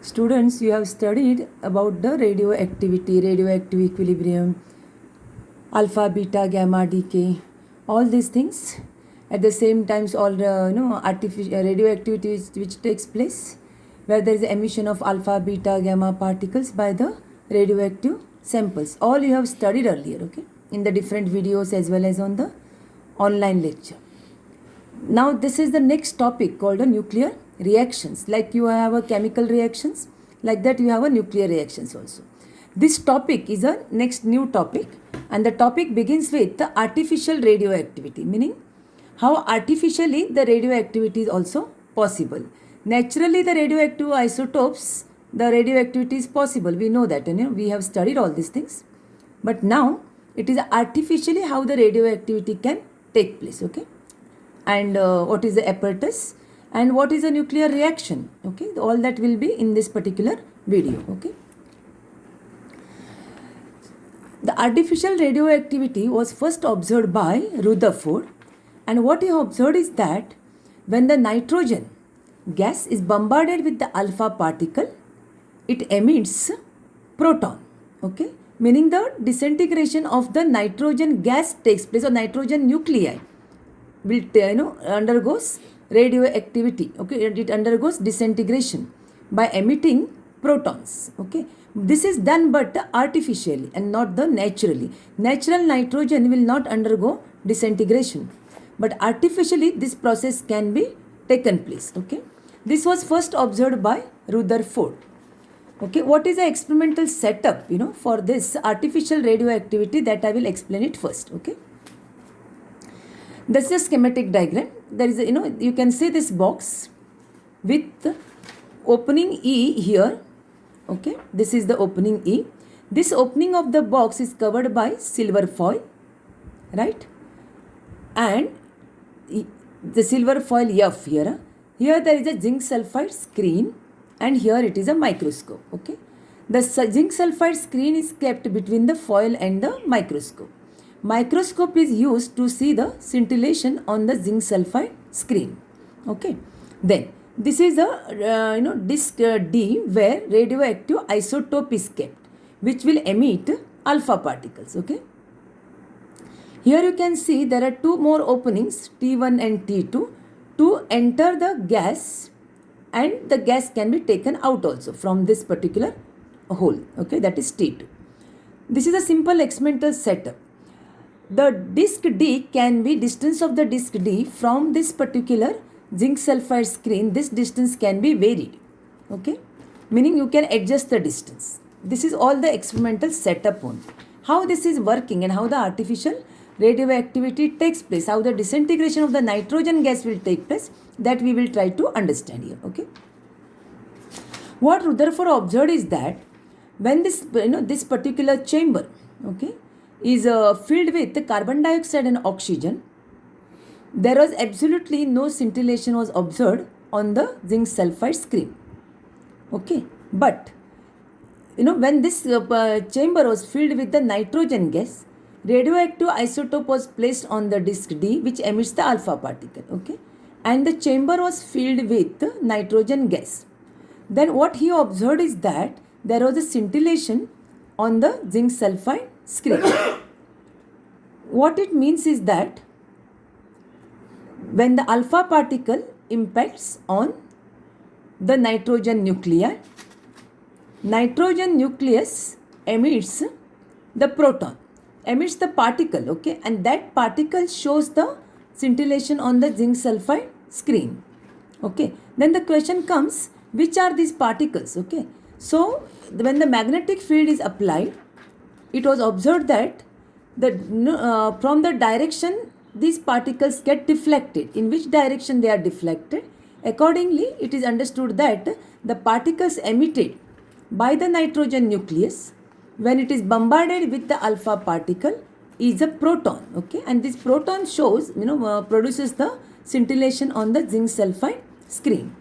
Students, you have studied about the radioactivity, radioactive equilibrium, alpha, beta, gamma, decay, all these things. At the same time, all artificial radioactivity which takes place, where there is emission of alpha, beta, gamma particles by the radioactive samples. All you have studied earlier, okay, in the different videos as well as on the online lecture. Now this is the next topic called the nuclear reactions. Like you have a chemical reactions, like that you have a nuclear reactions also. This topic is a next new topic, and the topic begins with the artificial radioactivity, meaning how artificially the radioactivity is also possible. Naturally the radioactive isotopes, the radioactivity is possible. We know that, and we have studied all these things. But now it is artificially how the radioactivity can take place, okay? And what is the apparatus and what is a nuclear reaction, okay? All that will be in this particular video, okay? The artificial radioactivity was first observed by Rutherford, and what he observed is that when the nitrogen gas is bombarded with the alpha particle, it emits proton, okay? Meaning the disintegration of the nitrogen gas takes place, or nitrogen nuclei will undergoes radioactivity, okay? It undergoes disintegration by emitting protons, okay? This is done but artificially and not the naturally. Natural nitrogen will not undergo disintegration, but artificially this process can be taken place, okay? This was first observed by Rutherford. Okay, what is the experimental setup for this artificial radioactivity? That I will explain it first, okay? This is a schematic diagram. There is you can see this box with opening E here, okay? This is the opening E. This opening of the box is covered by silver foil, right? And the silver foil F here. Here there is a zinc sulfide screen, and here it is a microscope, okay? The zinc sulfide screen is kept between the foil and the microscope. Microscope is used to see the scintillation on the zinc sulfide screen, okay? Then this is a disc D where radioactive isotope is kept, which will emit alpha particles, okay? Here you can see there are two more openings, T1 and T2, to enter the gas, and the gas can be taken out also from this particular hole, okay? That is T2. This is a simple experimental setup. The disc D can be distance of the disc D from this particular zinc sulfide screen. This distance can be varied, okay? Meaning you can adjust the distance. This is all the experimental setup on how this is working and how the artificial radioactivity takes place, how the disintegration of the nitrogen gas will take place, that we will try to understand here, okay? What Rutherford observed is that when this this particular chamber, okay, is filled with carbon dioxide and oxygen, there was absolutely no scintillation was observed on the zinc sulfide screen, okay? But when this chamber was filled with the nitrogen gas, radioactive isotope was placed on the disc D, which emits the alpha particle, okay? And the chamber was filled with nitrogen gas. Then what he observed is that there was a scintillation on the zinc sulfide screen. What it means is that when the alpha particle impacts on the nitrogen nuclei, nitrogen nucleus emits the proton, emits the particle, okay? And that particle shows the scintillation on the zinc sulfide screen, okay? Then the question comes, which are these particles, okay? So when the magnetic field is applied, it was observed that from the direction these particles get deflected. In which direction they are deflected? Accordingly, it is understood that the particles emitted by the nitrogen nucleus when it is bombarded with the alpha particle is a proton, okay? And this proton shows, produces the scintillation on the zinc sulfide screen.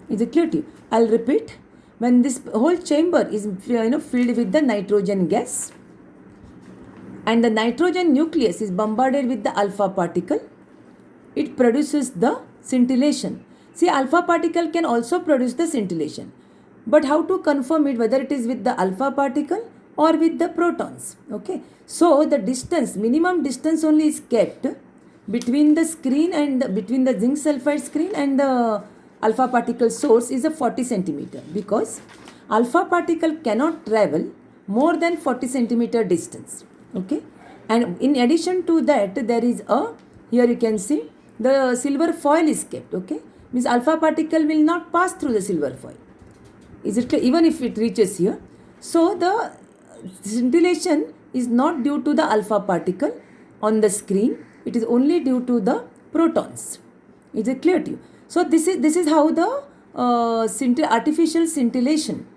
Is it clear to you? I'll repeat. When this whole chamber is filled with the nitrogen gas, and the nitrogen nucleus is bombarded with the alpha particle, it produces the scintillation. See, alpha particle can also produce the scintillation. But how to confirm it, whether it is with the alpha particle or with the protons? Okay, so the distance, minimum distance only is kept between the screen and between the zinc sulfide screen and the alpha particle source is a 40 centimeter, because alpha particle cannot travel more than 40 centimeter distance. Okay, and in addition to that, there is a, here you can see the silver foil is kept. Okay, means alpha particle will not pass through the silver foil. Is it clear? Even if it reaches here, so the scintillation is not due to the alpha particle on the screen, it is only due to the protons. Is it clear to you? So this is how the artificial scintillation,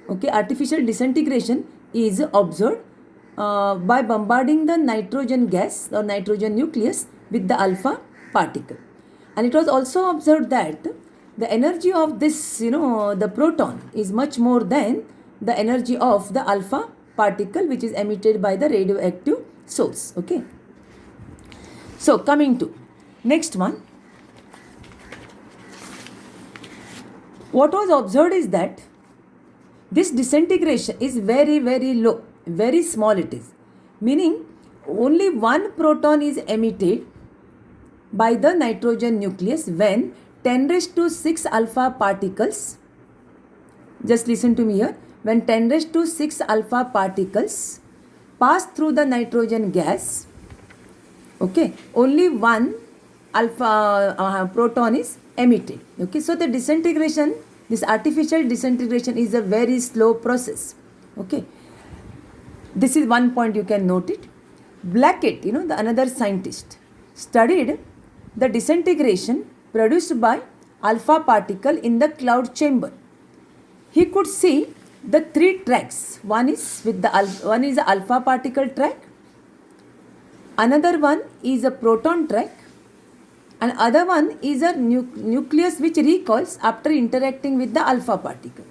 okay, artificial disintegration is observed by bombarding the nitrogen gas or nitrogen nucleus with the alpha particle. And it was also observed that the energy of this, the proton is much more than the energy of the alpha particle which is emitted by the radioactive source. Okay. So coming to next one. What was observed is that this disintegration is very, very low, very small it is. Meaning only one proton is emitted by the nitrogen nucleus when 10 raised to 6 alpha particles, just listen to me here, when 10 raised to 6 alpha particles pass through the nitrogen gas, okay, only one alpha proton is emitted. Okay, so the disintegration, this artificial disintegration is a very slow process. Okay, this is one point you can note it. Blackett, the another scientist, studied the disintegration produced by alpha particle in the cloud chamber. He could see the 3 tracks. One is with the one is the alpha particle track, another one is a proton track, and other one is a nucleus which recoils after interacting with the alpha particle.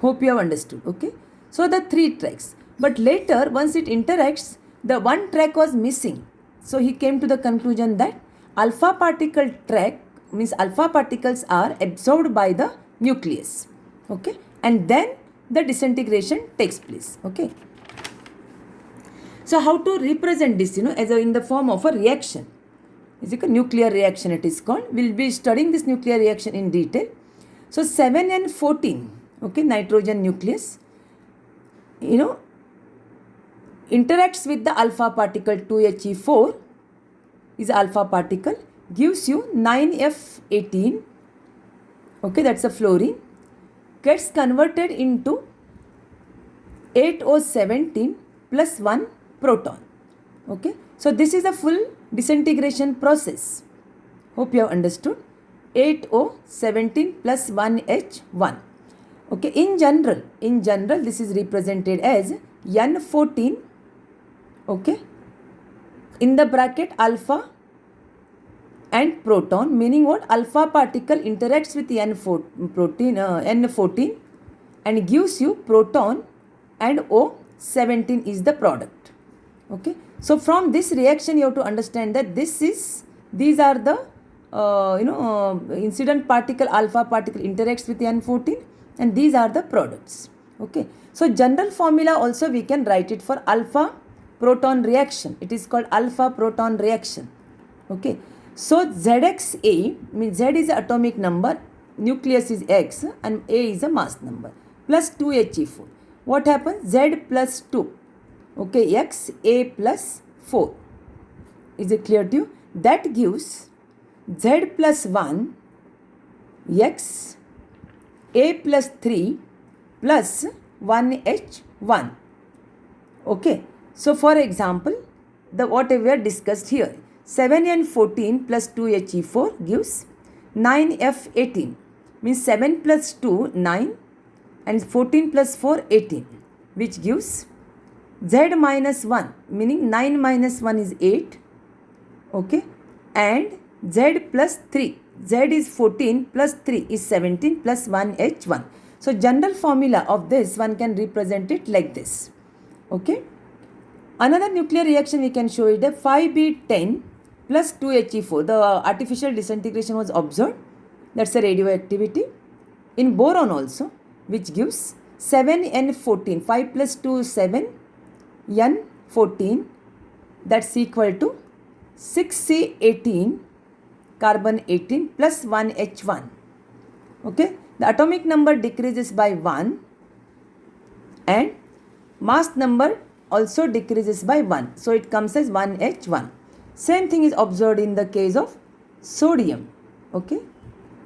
Hope you have understood. Okay, so the 3 tracks. But later, once it interacts, the one track was missing. So he came to the conclusion that alpha particle track means alpha particles are absorbed by the nucleus. Okay, and then the disintegration takes place. Okay, so how to represent this, as in the form of a reaction? Is it a nuclear reaction? It is called. We'll be studying this nuclear reaction in detail. So 7N14, okay, nitrogen nucleus, interacts with the alpha particle 2He4 is alpha particle, gives you 9F18, okay, that's a fluorine, gets converted into 8O17 plus 1 proton. Okay, so this is a full disintegration process. Hope you have understood. 8O17 plus 1H1. Okay, in general this is represented as N14, okay, in the bracket alpha and proton, meaning what? Alpha particle interacts with N14 and gives you proton, and O17 is the product. Okay, so from this reaction you have to understand that these are the incident particle, alpha particle interacts with N14, and these are the products. Okay, so general formula also we can write it for alpha proton reaction. It is called alpha proton reaction. Okay, so ZXA means Z is atomic number, nucleus is X, and A is a mass number, plus 2He4. What happens? Z plus 2, okay, X, A plus 4. Is it clear to you? That gives Z plus 1, X, A plus 3 plus 1H1. Okay, so for example, the whatever we are discussed here, 7N14 plus 2He4 gives 9F18, means 7 plus 2, 9, and 14 plus 4, 18, which gives Z minus 1, meaning 9 minus 1 is 8, okay, and Z plus 3, Z is 14 plus 3 is 17 plus 1H1. So general formula of this one can represent it like this. Okay. Another nuclear reaction we can show it, the 5B10 plus 2He4. The artificial disintegration was observed. That's a radioactivity. In boron also, which gives 7n14. 5 plus 2 is 7, n14, that's equal to 6C18, carbon 18 plus 1H1. Okay, the atomic number decreases by 1 and mass number also decreases by 1. So it comes as 1H1. Same thing is observed in the case of sodium. Okay,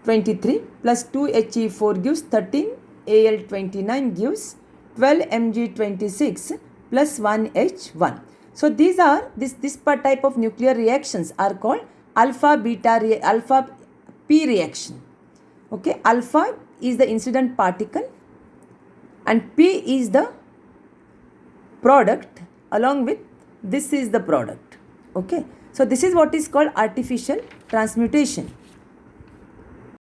23 plus 2He4 gives 13, Al29 gives 12Mg26 plus 1H1. So these are this type of nuclear reactions are called alpha p reaction. Okay, alpha is the incident particle and P is the product, along with this is the product. Okay, so this is what is called artificial transmutation.